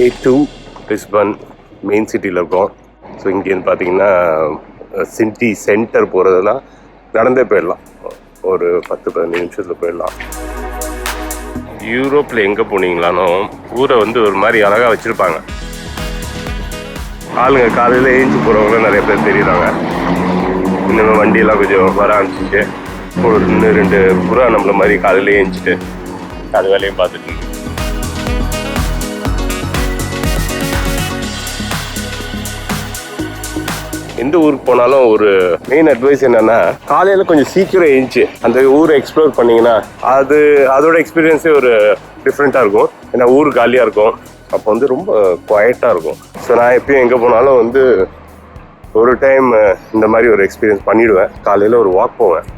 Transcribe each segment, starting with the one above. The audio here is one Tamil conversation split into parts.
A2 Lisbon மெயின் சிட்டியில் இருக்கோம். ஸோ இங்கேருந்து பார்த்தீங்கன்னா சிட்டி சென்டர் போகிறதுலாம் நடந்தே போயிடலாம், ஒரு 10-15 நிமிஷத்தில் போயிடலாம். யூரோப்பில் எங்கே போனீங்களானோ ஊரை வந்து ஒரு மாதிரி அழகாக வச்சுருப்பாங்க. ஆளுங்க காலையில் ஏஞ்சி போகிறவங்களும் நிறைய பேர் தெரியுறாங்க. இன்னும் வண்டியெல்லாம் கொஞ்சம் வர ஆரம்பிச்சிட்டு ஒரு இன்னும் 2 புறா நம்மள மாதிரி காலையில் ஏஞ்சிட்டு அது வேலையும் பார்த்துட்டு இருக்கு. எந்த ஊருக்கு போனாலும் ஒரு மெயின் அட்வைஸ் என்னன்னா, காலையில் கொஞ்சம் சீக்கிரம் எழுந்துச்சு அந்த ஊரை எக்ஸ்ப்ளோர் பண்ணிங்கன்னா அதோட எக்ஸ்பீரியன்ஸே ஒரு டிஃப்ரெண்ட்டாக இருக்கும். ஏன்னா ஊர் காலியாக இருக்கும், அப்போ வந்து ரொம்ப குவைட்டாக இருக்கும். ஸோ நான் எப்பயும் எங்கே போனாலும் வந்து ஒரு டைம் இந்த மாதிரி ஒரு எக்ஸ்பீரியன்ஸ் பண்ணிவிடுவேன். காலையில் ஒரு வாக் போவேன்.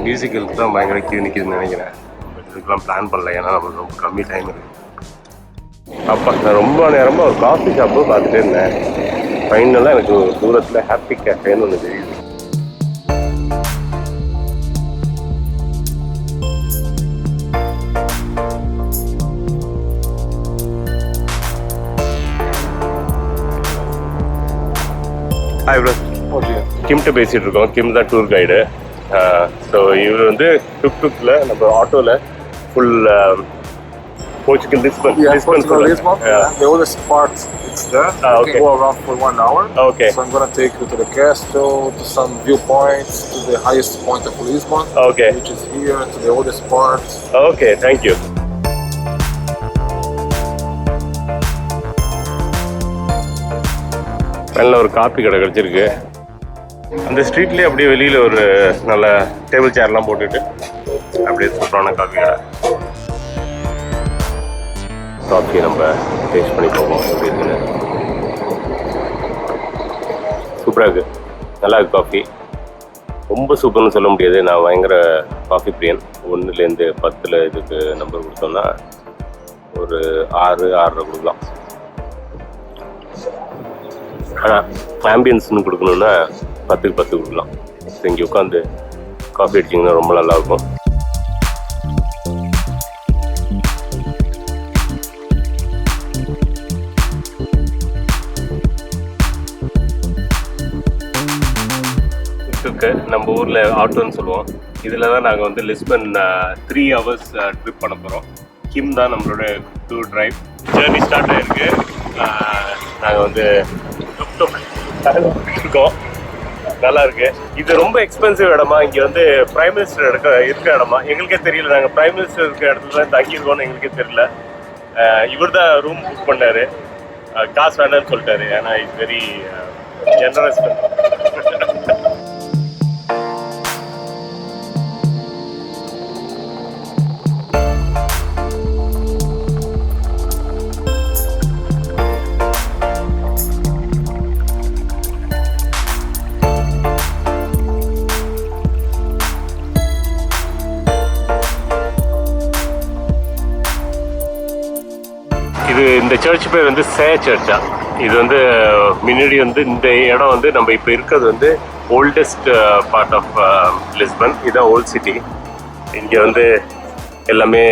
மியூசிக்கலுக்கு தான் பயங்கர கியூ நிற்கிதுன்னு நினைக்கிறேன். பட் இதுக்கெலாம் பிளான் பண்ணல, ஏன்னா நம்மளுக்கு ரொம்ப கம்மி டைம் இருக்குது. அப்போ நான் ரொம்ப நேரமாக ஒரு காஃபி ஷாப்பு பார்த்துட்டே இருந்தேன். ஃபைனலாக எனக்கு தூரத்தில் ஹாப்பி கேஃபேன்னு ஒன்று தெரியுது. ஹாய் ப்ரோ, கிம்கிட்ட பேசிகிட்டு இருக்கோம். கிம் தான் டூர் கைடு. ஸோ இவர் வந்து டுக் டுக்கில் நம்ம ஆட்டோவில் full Portugal, Lisbon. Yeah, Portugal, Lisbon. Yeah. The oldest part, it's there. You okay. can go around for 1 hour. Okay. So I'm going to take you to the castle, to some viewpoints, to the highest point of Lisbon. Okay. Which is here, to the oldest part. Okay, thank you. நல்ல ஒரு காப்பி கடை கிடச்சிருக்கு. அந்த ஸ்ட்ரீட்லேயே அப்படியே வெளியில் ஒரு நல்ல டேபிள் சேர்லாம் போட்டுட்டு அப்படியே சூப்பரான காஃபி கடை. காஃபியை நம்ம டேஸ்ட் பண்ணி போவோம் எப்படி இருக்குன்னு. சூப்பராக இருக்குது, நல்லா இருக்குது காஃபி. ரொம்ப சூப்பர்னு சொல்ல முடியாது, நான் பயங்கர காஃபி பிரியன். 1லேருந்து 10 இதுக்கு நம்பர் கொடுத்தோம்னா ஒரு 6-6.5 கொடுக்கலாம். ஆனால் ஆம்பியன்ஸ்னு கொடுக்கணுன்னா 10க்கு 10 கொடுக்கலாம். ஸோ இங்கே உட்காந்து காஃபி அடிச்சிங்கன்னா ரொம்ப நல்லாயிருக்கும். நம்ம ஊரில் ஆட்டோன்னு சொல்லுவோம். இதில் தான் நாங்கள் வந்து லிஸ்பன் 3 hours ட்ரிப் பண்ண போகிறோம். கிம் தான் நம்மளோட டூர் ட்ரைவ். ஜேர்னி ஸ்டார்ட் ஆகிருக்கு. நாங்கள் வந்து டுக் டுக் இருக்கோம். நல்லா இருக்கு. இது ரொம்ப எக்ஸ்பென்சிவ் இடமா, இங்கே வந்து பிரைம் மினிஸ்டர் இருக்க இடமா எங்களுக்கே தெரியல. நாங்கள் பிரைம் மினிஸ்டர் இருக்க இடத்துல தங்கியிருக்கோம்னு எங்களுக்கே தெரியல. இவர் தான் ரூம் புக் பண்ணார். காசு வேண்டாம்னு சொல்லிட்டாரு, ஏன்னா இட்ஸ் வெரி ஜெனரஸ். இந்த சர்ச் பேர் வந்து சே சர்ச்சா. இது வந்து முன்னாடி வந்து இந்த இடம் வந்து நம்ம இப்போ இருக்கிறது வந்து ஓல்டஸ்ட் பார்ட் ஆஃப் லிஸ்பன். இதுதான் ஓல்ட் சிட்டி. இங்கே வந்து எல்லாமே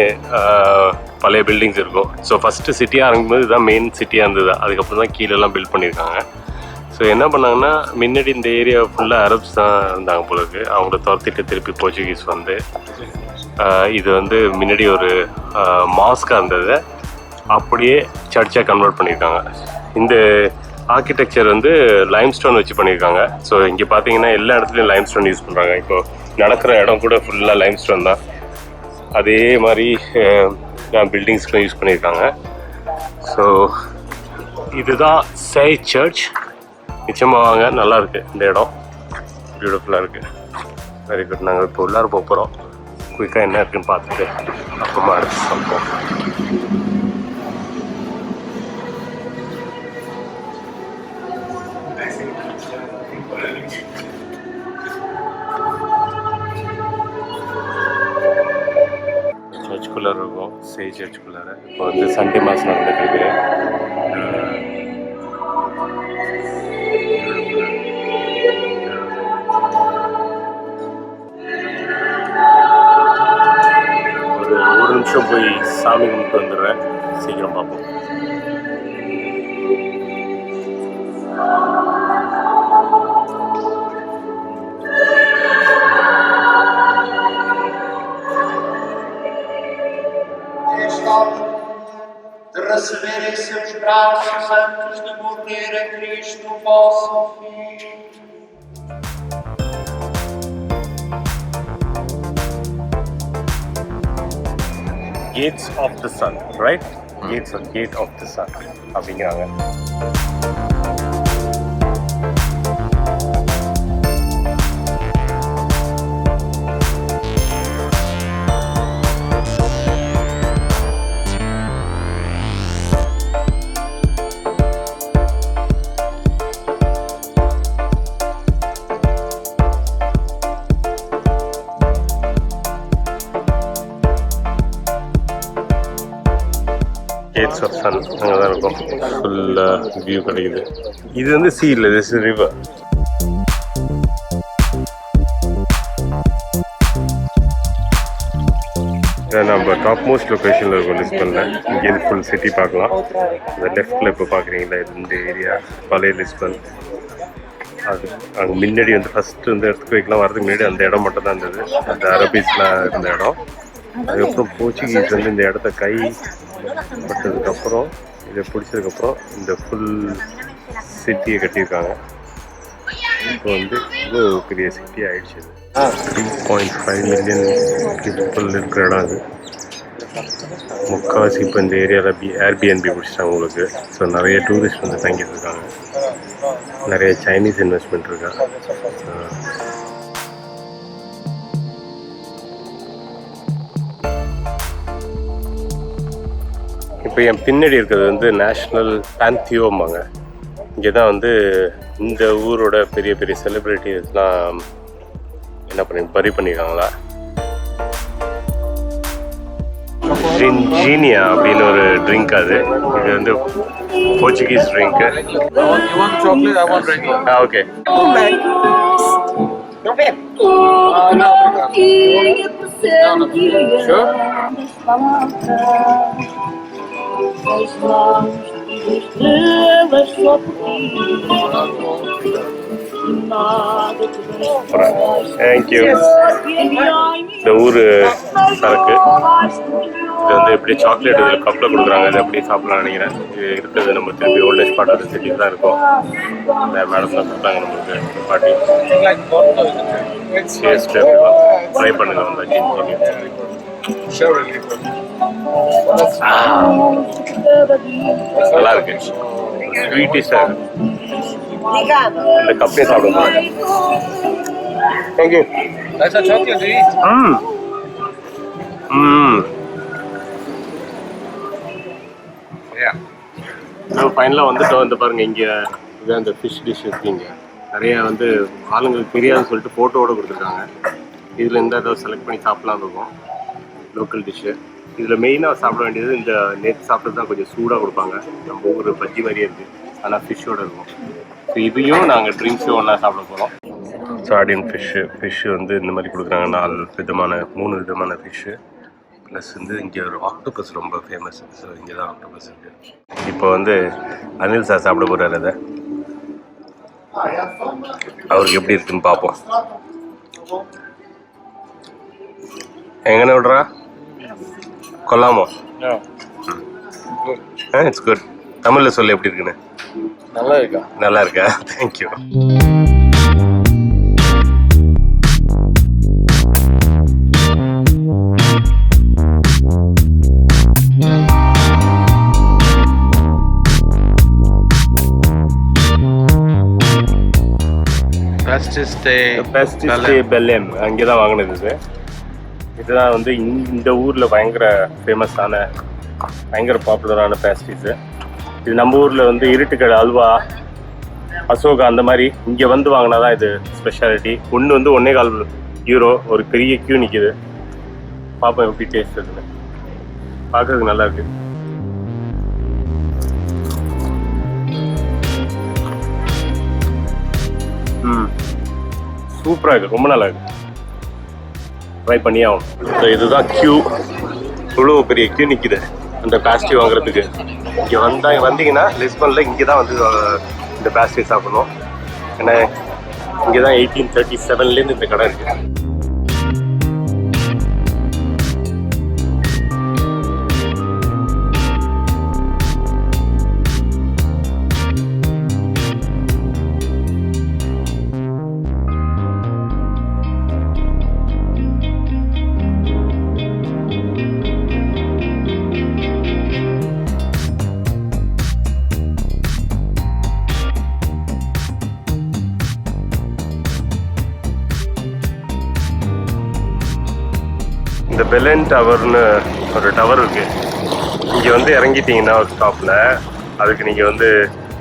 பழைய பில்டிங்ஸ் இருக்கும். ஸோ ஃபஸ்ட்டு சிட்டியாக ஆரம்பிக்கும்போது இதுதான் மெயின் சிட்டியாக இருந்தது. அதுக்கப்புறம் தான் கீழெல்லாம் பில்ட் பண்ணியிருக்காங்க. ஸோ என்ன பண்ணாங்கன்னா, முன்னாடி இந்த ஏரியா ஃபுல்லாக அரப்ஸ் தான் இருந்தாங்க போல இருக்கு. அவங்கள துரத்திட்டு திருப்பி போர்ச்சுகீஸ் வந்து இது வந்து முன்னாடி ஒரு மாஸ்காக இருந்தது, அப்படியே சர்ச்சாக கன்வெர்ட் பண்ணியிருக்காங்க. இந்த ஆர்கிடெக்சர் வந்து லைம்ஸ்டோன் வச்சு பண்ணியிருக்காங்க. ஸோ இங்கே பார்த்தீங்கன்னா எல்லா இடத்துலையும் லைம்ஸ்டோன் யூஸ் பண்ணுறாங்க. இப்போ நடக்கிற இடம் கூட ஃபுல்லாக லைம்ஸ்டோன் தான். அதே மாதிரி பில்டிங்ஸ்க்கும் யூஸ் பண்ணியிருக்காங்க. ஸோ இதுதான் சே சர்ச். நிச்சயமாக வாங்க, நல்லாயிருக்கு இந்த இடம், பியூட்டிஃபுல்லாக இருக்குது. Very good. நாங்கள் இப்போ உள்ளார போகிறோம். குயிக்காக என்ன இருக்குன்னு பார்த்துட்டு அப்புறமா அடுத்து சொல்லுவோம். சர்ச்சுக்குள்ளே இருக்கும், சே சர்ச்சுக்குள்ளார. இப்போ வந்து சண்டே மாதம் நடந்துட்டு ஒரு நிமிஷம் போய் சாமி கும்பிட்டு வந்துடுறேன். சீக்கிரம் பார்ப்போம். De receber em seus braços antes de morrer a Cristo vosso Filho. Gates of the Sun, right? Gate of the Sun அப்படிங்கிறாங்க. Gates of Sun அங்கே தான் இருக்கும். ஃபுல்லாக வியூ கிடைக்குது. இது வந்து சீ இல்லை, திஸ் இஸ் ரிவர். நம்ம டாப் மோஸ்ட் லொக்கேஷனில் இருக்கும் லிஸ்பனில். இங்கேருந்து ஃபுல் சிட்டி பார்க்கலாம். அந்த லெஃப்டில் இப்போ பார்க்குறீங்களா, இந்த ஏரியா பழைய லிஸ்பன். அது அங்கே முன்னாடி வந்து ஃபஸ்ட்டு இந்த எர்த்குவேக்லாம் வரதுக்கு முன்னாடி அந்த இடம் மட்டும் தான் இருந்தது, அந்த அரபிஸ்லாம் இருந்த இடம். அதுக்கப்புறம் போர்ச்சுகீஸ் வந்து இந்த இடத்த கை பட்டதுக்கப்புறம், இதை பிடிச்சதுக்கப்புறம் இந்த ஃபுல் சிட்டியை கட்டியிருக்காங்க. இப்போ வந்து இவ்வளோ பெரிய சிட்டி ஆகிடுச்சு. 3.5 மில்லியன் பீப்புள் இருக்கிற இடம் அது. முக்கால்வாசி இப்போ இந்த ஏரியாவில் ஏர்பிஎன்பி பிடிச்சிட்டாங்க உங்களுக்கு. ஸோ நிறைய டூரிஸ்ட் வந்து தங்கிட்டு இருக்காங்க. நிறைய சைனீஸ் இன்வெஸ்ட்மெண்ட் இருக்கா. இப்போ என் பின்னாடி இருக்கிறது வந்து நேஷ்னல் பேந்தியோம்பாங்க. இங்கே தான் வந்து இந்த ஊரோட பெரிய பெரிய செலிப்ரிட்டிஸ்லாம் என்ன பரி பண்ணியிருக்காங்களா. ஜீனியா அப்படின்னு ஒரு ட்ரிங்க். அது இது வந்து போர்ச்சுகீஸ் ட்ரிங்க்கு. ஓகே. தேங்க்யூ. இந்த ஊர் சரக்கு இது வந்து எப்படி சாக்லேட் இதில் கப்பில் கொடுக்குறாங்க. இது அப்படியே சாப்பிடலாம் நினைக்கிறேன். இது இருக்கிறது நம்ம திருப்பி ஓல்டேஜ் பார்ட் ஆஃப் சிட்டி தான் இருக்கும். இந்த மேடம் தான் கொடுத்தாங்க நம்மளுக்கு பாட்டி. ட்ரை பண்ணுங்க வந்து. நல்லா இருக்கு, ஸ்வீட்டிஷாக இருக்கு. இந்த கப்பே சாப்பிடுங்க. தேங்க்யூ. ஃபைனலாக வந்துட்டோம். இந்த பாருங்க, இங்கே இதான் இந்த ஃபிஷ் டிஷ் இருக்குங்க. நிறைய வந்து ஆளுங்களுக்கு தெரியாதுன்னு சொல்லிட்டு ஃபோட்டோவோடு கொடுத்துருக்காங்க. இதில் இந்த ஏதாவது செலக்ட் பண்ணி சாப்பிட்லாம் இருக்கும். Local dish. இதில் மெயினாக சாப்பிட வேண்டியது இந்த நேற்று சாப்பிட்டு தான் கொஞ்சம் சூடாக கொடுப்பாங்க. நம்ம ஊர் பஜ்ஜி மாதிரியே இருக்குது, ஆனால் ஃபிஷ்ஷோடு இருக்கும். ஸோ இதையும் நாங்கள் ட்ரிங்க்ஸும் ஒன்றா சாப்பிட போகிறோம். சார்டின் ஃபிஷ்ஷு வந்து இந்த மாதிரி கொடுக்குறாங்க. 3 விதமான ஃபிஷ்ஷு. ப்ளஸ் வந்து இங்கே ஒரு ஆக்டோபஸ் ரொம்ப ஃபேமஸ். ஸோ இங்கே தான் ஆக்டோபஸ் இருக்குது. இப்போ வந்து அனில் சார் சாப்பிட போகிறார். அதை அவருக்கு எப்படி இருக்குன்னு பார்ப்போம். எங்கன்னு விடுறா கொல்லாமோ? It's good. தமிழில் சொல்லு எப்படி இருக்குன்னு. நல்லா இருக்கா? தேங்க்யூ. பெல்லேம் அங்கே தான் வாங்கினது. இது இதுதான் வந்து இந்த ஊரில் பயங்கர ஃபேமஸான, பயங்கர பாப்புலரான பேஸ்ட்ரீஸு. இது நம்ம ஊரில் வந்து இருட்டுக்கடை அல்வா, அசோகா அந்த மாதிரி இங்கே வந்து வாங்கினா தான் இது ஸ்பெஷாலிட்டி. ஒன்று வந்து €1.25 ஒரு பெரிய கியூ நிற்கிது. பார்ப்போம் எப்படி டேஸ்ட் இருக்குன்னு. பார்க்கறதுக்கு நல்லா இருக்கு. சூப்பராக இருக்கு, ரொம்ப நல்லா இருக்கு. ட்ரை பண்ணியே ஆகணும். இதுதான் கியூ. இவ்வளோ பெரிய கியூ நிற்குது அந்த பேஸ்ட்ரி வாங்குறதுக்கு. இங்கே வந்தீங்கன்னா லிஸ்பனில் இங்கே தான் வந்து இந்த பேஸ்ட்ரி சாப்பிடணும். ஏன்னா இங்கே தான் 1837லேருந்து இந்த கடை இருக்குது. இந்த பெலன் டவர்னு ஒரு டவர் இருக்குது. இங்கே வந்து இறங்கிட்டீங்கன்னா ஒரு ஸ்டாப்பில், அதுக்கு நீங்கள் வந்து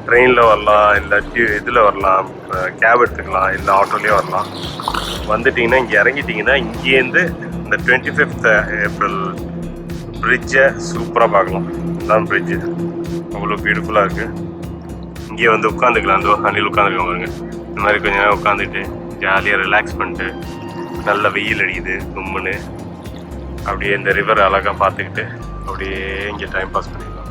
ட்ரெயினில் வரலாம், இல்லை இதில் வரலாம், கேப் எடுத்துக்கலாம், இல்லை ஆட்டோலேயே வரலாம். வந்துட்டிங்கன்னா இங்கே இறங்கிட்டிங்கன்னா இங்கேருந்து இந்த 25th ஏப்ரல் பிரிட்ஜை சூப்பராக பார்க்கலாம். இதுதான் பிரிட்ஜு, அவ்வளோ பியூட்டிஃபுல்லாக இருக்குது. இங்கே வந்து உட்காந்துக்கலாம், அந்த அணில் உட்காந்துருக்காங்க பாருங்க. இந்த மாதிரி கொஞ்சம் நேரம் உட்காந்துட்டு ஜாலியாக ரிலாக்ஸ் பண்ணிட்டு, நல்ல வெயில் அடிக்குது கும்முன்னு, அப்படியே இந்த ரிவர் அழகாக பார்த்துக்கிட்டு அப்படியே இங்கே டைம் பாஸ் பண்ணிடலாம்.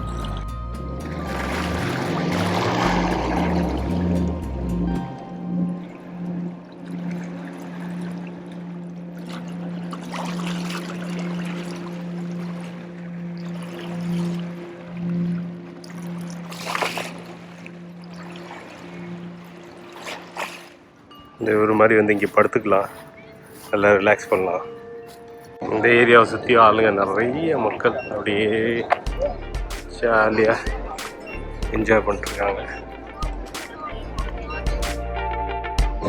இந்த ஒரு மாதிரி வந்து இங்கே படுத்துக்கலாம், நல்லா ரிலாக்ஸ் பண்ணலாம். இந்த ஏரியாவை சுற்றி ஆளுங்க நிறைய மக்கள் அப்படியே ஜாலியாக என்ஜாய் பண்ணிட்டுருக்காங்க.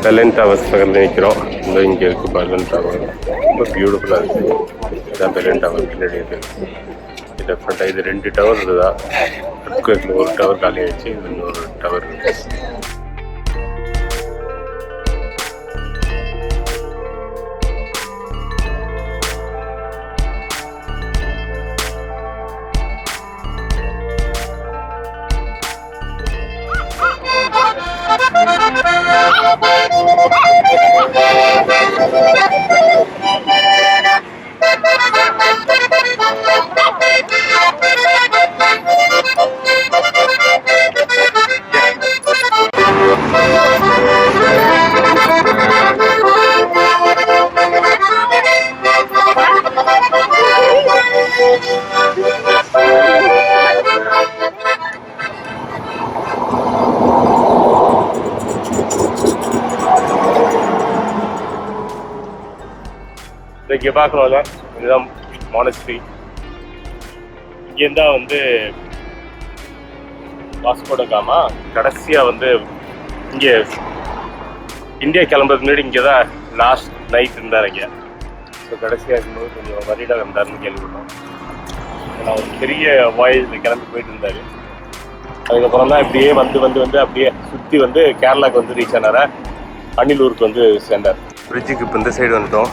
பெலன் டவர்ஸ் பக்கத்தில் நிற்கிறோம். இந்த இங்கே இருக்குது பெலன் டவர், ரொம்ப பியூட்டிஃபுல்லாக இருக்குது. இதுதான் பெலன் டவர் பின்னாடி இருக்குது. டிஃப்ரெண்ட்டாக இது 2 டவர் இருக்குதா, ஒரு டவர் காலி ஆகிடுச்சு, இது இன்னொரு டவர் இருக்குது. இங்கே பார்க்குறோம்ல, இதுதான் மானஸ்ட்ரி. இங்கேருந்தா வந்து வாஸ்கோ ட காமா கடைசியாக வந்து இங்கே இந்தியா கிளம்புறதுக்கு முன்னாடி இங்கே தான் லாஸ்ட் நைட் இருந்தார் இங்கே. ஸோ கடைசியாக இருக்கும்போது கொஞ்சம் வரிடாக இருந்தாருன்னு கேள்விப்பட்டோம். ஏன்னா ஒரு பெரிய வாயில் கிளம்பி போயிட்டு இருந்தார். அதுக்கப்புறம் தான் இப்படியே வந்து அப்படியே சுற்றி வந்து கேரளாவுக்கு வந்து ரீச் ஆனார, அணிலூருக்கு வந்து சேர்ந்தார். பிரிட்ஜுக்கு இப்போ இந்த சைடு வந்துட்டோம்.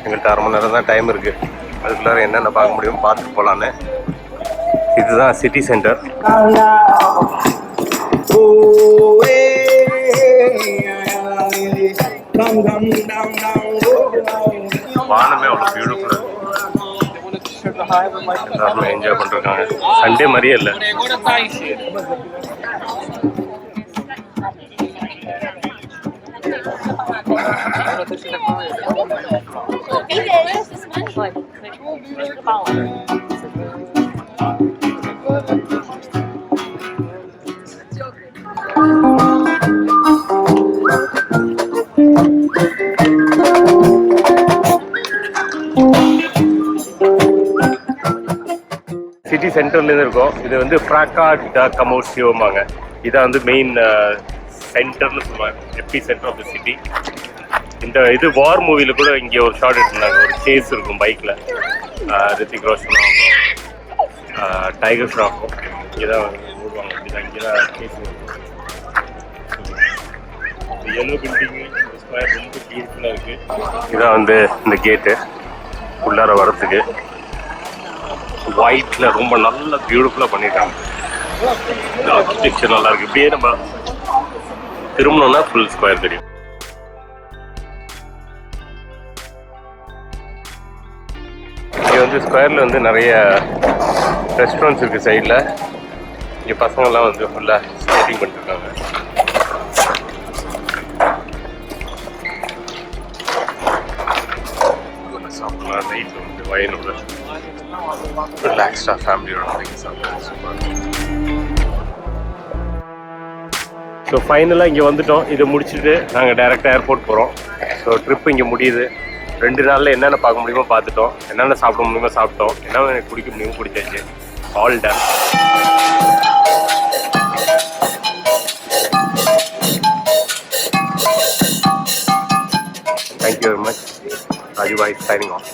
எங்கள்கிட்ட 1/2 மணி நேரம் தான் டைம் இருக்குது. அதுக்குள்ளார என்னென்ன பார்க்க முடியும் பார்த்துட்டு போகலான்னு. இதுதான் சிட்டி சென்டர். வானமே அவ்வளோ பியூட்டிஃபுல்லாக எல்லாருமே என்ஜாய் பண்ணிருக்காங்க. சண்டே மாதிரியே இல்லை. சிட்டி சென்டர்லேருந்து இருக்கோம். இது வந்து ஃப்ராக்கா ட கமோசியோமாங்க. இதான் வந்து மெயின் சென்டர்னு சொல்லுவாங்க, எபி சென்டர் ஆஃப் த சிட்டி. இந்த இது வார் மூவியில் கூட இங்கே ஒரு ஷாட் எடுத்திருந்தாங்க. ஒரு சேஸ் இருக்கும் பைக்கில், ரித்திக் ரோஷனும் டைகர் ஷாஃபும் இங்கே தான் ஓடுவாங்க. இங்கே தான் சேஸ் இருக்கும். எல்லோ பில்டிங்கு ஸ்கொயர் ரொம்ப பியூட்டிஃபுல்லாக இருக்குது. இதான் வந்து இந்த கேட்டு உள்ளார வரத்துக்கு. ஒயிட்டில் ரொம்ப நல்ல பியூட்டிஃபுல்லாக பண்ணியிருக்காங்க. இந்த ஆர்கிடெக்சர் நல்லா இருக்குது. இப்படியே நம்ம திரும்பணும்னா ஃபுல் ஸ்கொயர் தெரியும். இங்கே வந்து ஸ்கொயரில் வந்து நிறைய ரெஸ்டாரண்ட்ஸ் இருக்குது சைடில். இங்கே பசங்கள்லாம் வந்து ஃபுல்லாக ஸ்கேட்டிங் பண்ணிட்டுருக்காங்க. சாப்பிடலாம். நைட்டில் வந்து வயலோட ரிலாக்ஸ்டாக ஃபேமிலியோட வாங்கி சாப்பிட்றது சூப்பராக. ஸோ ஃபைனலாக இங்கே வந்துட்டோம். இதை முடிச்சுட்டு நாங்கள் டைரெக்டாக ஏர்போர்ட் போகிறோம். ஸோ ட்ரிப் இங்கே முடியுது. 2 நாளில் என்னென்ன பார்க்க முடியுமோ பார்த்துட்டோம், என்னென்ன சாப்பிட முடியுமோ சாப்பிட்டோம், என்னென்ன எனக்கு குடிக்க முடியுமோ குடிச்சாச்சு. All done. Thank you very much. Raju Bhai signing off.